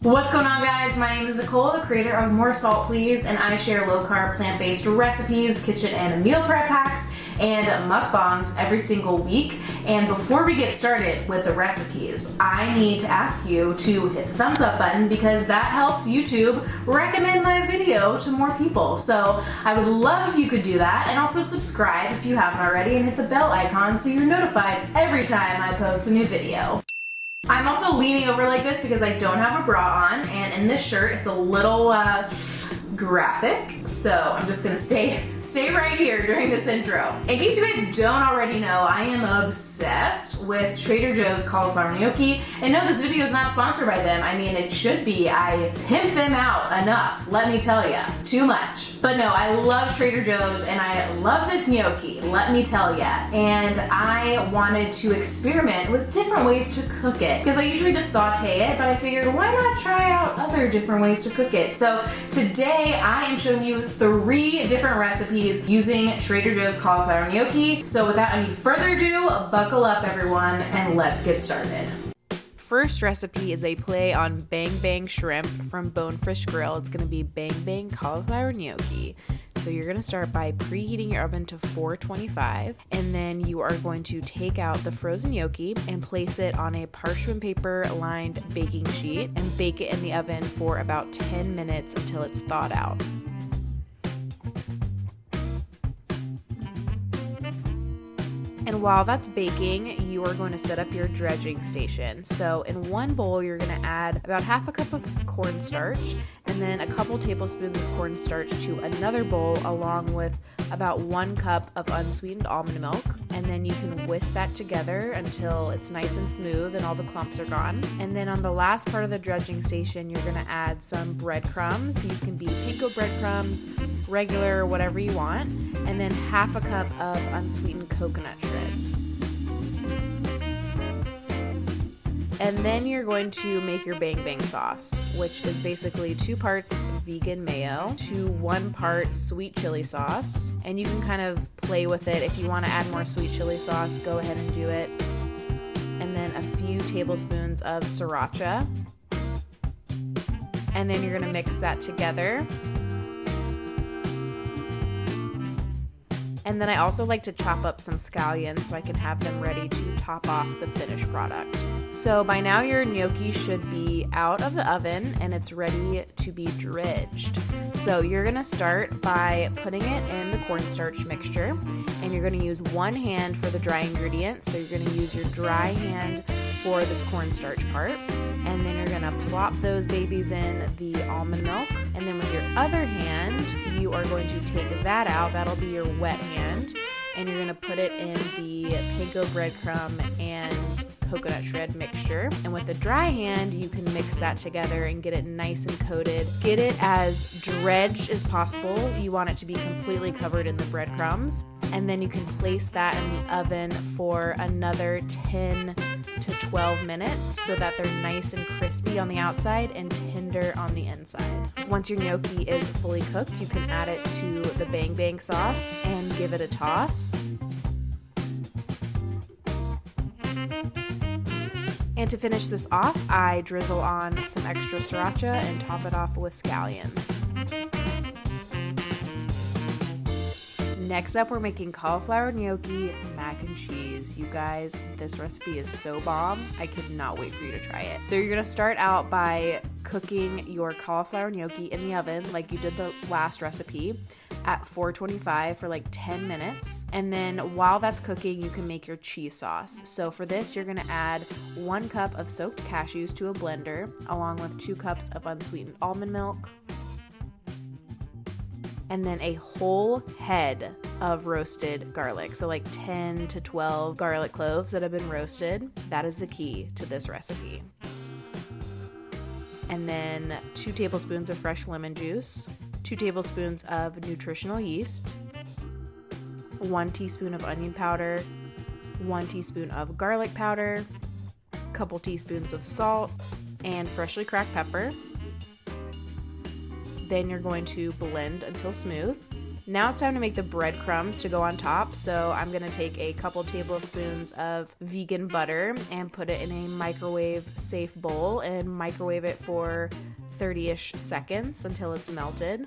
What's going on, guys? My name is Nicole, the creator of More Salt Please, and I share low-carb, plant-based recipes, kitchen and meal prep hacks, and mukbangs every single week. And before we get started with the recipes, I need to ask you to hit the thumbs up button because that helps YouTube recommend my video to more people. So I would love if you could do that, and also subscribe if you haven't already, and hit the bell icon so you're notified every time I post a new video. I'm also leaning over like this because I don't have a bra on, and in this shirt it's a little graphic, so I'm just gonna stay right here during this intro. In case you guys don't already know, I am obsessed with Trader Joe's cauliflower gnocchi, and no, this video is not sponsored by them. I mean, it should be. I pimp them out enough, let me tell ya. Too much. But no, I love Trader Joe's and I love this gnocchi, let me tell ya. And I wanted to experiment with different ways to cook it, because I usually just saute it, but I figured why not try out other different ways to cook it. So today I am showing you 3 different recipes using Trader Joe's cauliflower gnocchi. So without any further ado, buckle up everyone and let's get started. First recipe is a play on Bang Bang Shrimp from Bonefish Grill. It's gonna be Bang Bang cauliflower gnocchi. So you're gonna start by preheating your oven to 425, and then you are going to take out the frozen gnocchi and place it on a parchment paper lined baking sheet and bake it in the oven for about 10 minutes until it's thawed out. And while that's baking, you are going to set up your dredging station. So in one bowl, you're going to add about half a cup of cornstarch and then a couple tablespoons of cornstarch to another bowl, along with about 1 cup of unsweetened almond milk. And then you can whisk that together until it's nice and smooth and all the clumps are gone. And then on the last part of the dredging station, you're going to add some breadcrumbs. These can be panko breadcrumbs, regular, whatever you want. And then half a cup of unsweetened coconut shreds. And then you're going to make your Bang Bang sauce, which is basically 2 parts vegan mayo to 1 part sweet chili sauce. And you can kind of play with it. If you want to add more sweet chili sauce, go ahead and do it. And then a few tablespoons of sriracha. And then you're going to mix that together. And then I also like to chop up some scallions so I can have them ready to top off the finished product. So by now your gnocchi should be out of the oven and it's ready to be dredged. So you're gonna start by putting it in the cornstarch mixture, and you're gonna use one hand for the dry ingredients. So you're gonna use your dry hand for this cornstarch part. And then you're gonna plop those babies in the almond milk. And then with your other hand, you are going to take that out. That'll be your wet hand. And you're gonna put it in the panko breadcrumb and coconut shred mixture. And with the dry hand, you can mix that together and get it nice and coated. Get it as dredged as possible. You want it to be completely covered in the breadcrumbs. And then you can place that in the oven for another 10 to 12 minutes so that they're nice and crispy on the outside and tender on the inside. Once your gnocchi is fully cooked, you can add it to the Bang Bang sauce and give it a toss. And to finish this off, I drizzle on some extra sriracha and top it off with scallions. Next up, we're making cauliflower gnocchi mac and cheese. You guys, this recipe is so bomb. I could not wait for you to try it. So you're gonna start out by cooking your cauliflower gnocchi in the oven like you did the last recipe at 425 for like 10 minutes. And then while that's cooking, you can make your cheese sauce. So for this, you're gonna add 1 cup of soaked cashews to a blender, along with 2 cups of unsweetened almond milk, and then a whole head of roasted garlic. So like 10 to 12 garlic cloves that have been roasted. That is the key to this recipe. And then 2 tablespoons of fresh lemon juice, 2 tablespoons of nutritional yeast, 1 teaspoon of onion powder, 1 teaspoon of garlic powder, a couple teaspoons of salt, and freshly cracked pepper. Then you're going to blend until smooth. Now it's time to make the breadcrumbs to go on top. So I'm gonna take a couple tablespoons of vegan butter and put it in a microwave safe bowl and microwave it for 30-ish seconds until it's melted.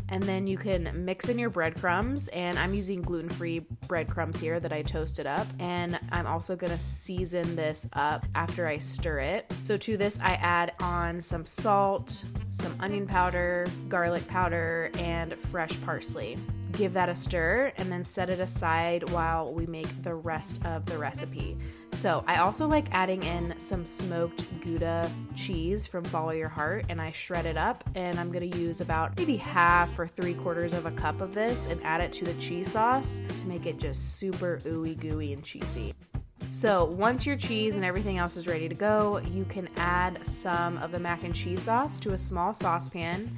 And then you can mix in your breadcrumbs, and I'm using gluten-free breadcrumbs here that I toasted up. And I'm also gonna season this up after I stir it. So to this, I add on some salt, some onion powder, garlic powder, and fresh parsley. Give that a stir and then set it aside while we make the rest of the recipe. So I also like adding in some smoked Gouda cheese from Follow Your Heart, and I shred it up, and I'm gonna use about maybe half or 3/4 of a cup of this and add it to the cheese sauce to make it just super ooey gooey and cheesy. So once your cheese and everything else is ready to go, you can add some of the mac and cheese sauce to a small saucepan.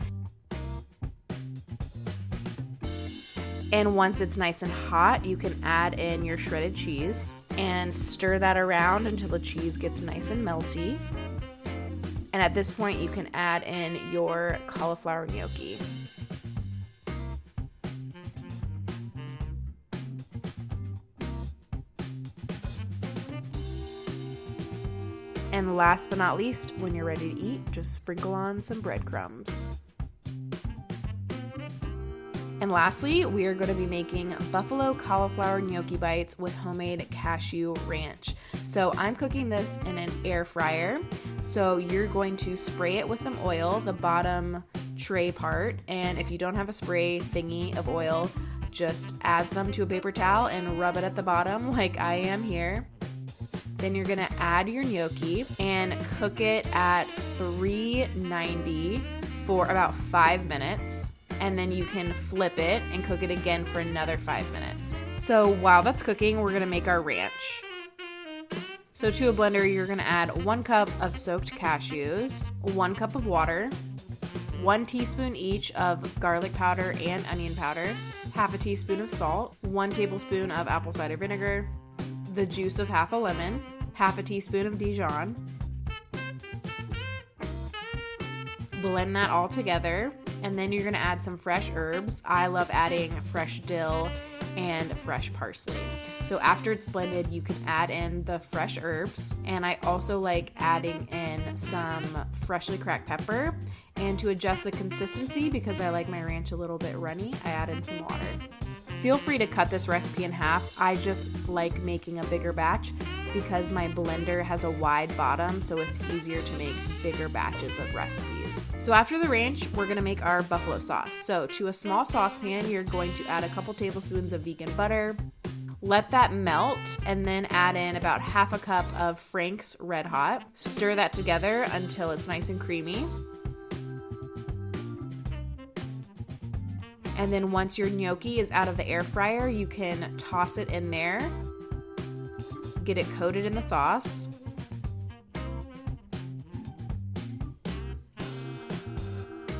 And once it's nice and hot, you can add in your shredded cheese and stir that around until the cheese gets nice and melty. And at this point, you can add in your cauliflower gnocchi. And last but not least, when you're ready to eat, just sprinkle on some breadcrumbs. And lastly, we are going to be making buffalo cauliflower gnocchi bites with homemade cashew ranch. So I'm cooking this in an air fryer. So you're going to spray it with some oil, the bottom tray part. And if you don't have a spray thingy of oil, just add some to a paper towel and rub it at the bottom like I am here. Then you're gonna add your gnocchi and cook it at 390 for about 5 minutes. And then you can flip it and cook it again for another 5 minutes. So while that's cooking, we're gonna make our ranch. So to a blender, you're gonna add 1 cup of soaked cashews, 1 cup of water, 1 teaspoon each of garlic powder and onion powder, half a teaspoon of salt, 1 tablespoon of apple cider vinegar, the juice of half a lemon, half a teaspoon of Dijon. Blend that all together. And then you're gonna add some fresh herbs. I love adding fresh dill and fresh parsley. So after it's blended, you can add in the fresh herbs. And I also like adding in some freshly cracked pepper. And to adjust the consistency, because I like my ranch a little bit runny, I add in some water. Feel free to cut this recipe in half. I just like making a bigger batch because my blender has a wide bottom, so it's easier to make bigger batches of recipes. So after the ranch, we're gonna make our buffalo sauce. So to a small saucepan, you're going to add a couple tablespoons of vegan butter. Let that melt and then add in about half a cup of Frank's Red Hot. Stir that together until it's nice and creamy. And then once your gnocchi is out of the air fryer, you can toss it in there, get it coated in the sauce.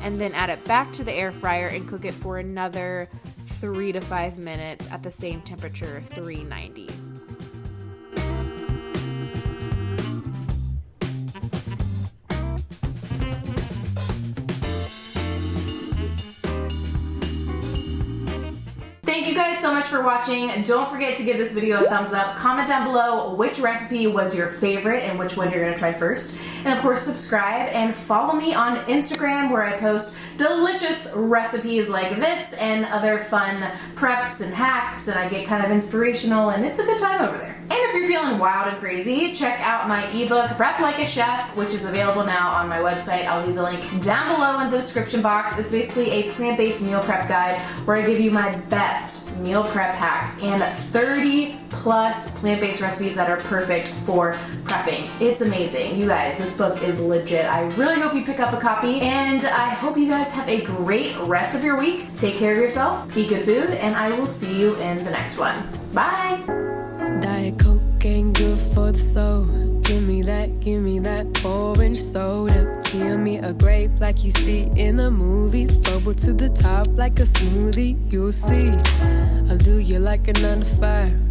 And then add it back to the air fryer and cook it for another 3 to 5 minutes at the same temperature, 390. Thank you guys so much for watching. Don't forget to give this video a thumbs up. Comment down below which recipe was your favorite and which one you're gonna try first. And of course, subscribe and follow me on Instagram, where I post delicious recipes like this and other fun preps and hacks, and I get kind of inspirational, and it's a good time over there. And if you're feeling wild and crazy, check out my ebook, Prep Like a Chef, which is available now on my website. I'll leave the link down below in the description box. It's basically a plant-based meal prep guide where I give you my best meal prep hacks and 30 plus plant-based recipes that are perfect for prepping. It's amazing. You guys, this book is legit. I really hope you pick up a copy, and I hope you guys have a great rest of your week. Take care of yourself, eat good food, and I will see you in the next one. Bye! Diet Coke ain't good for the soul. Give me that orange soda. Give me a grape like you see in the movies. Bubble to the top like a smoothie, you'll see. I'll do you like a 9 to 5.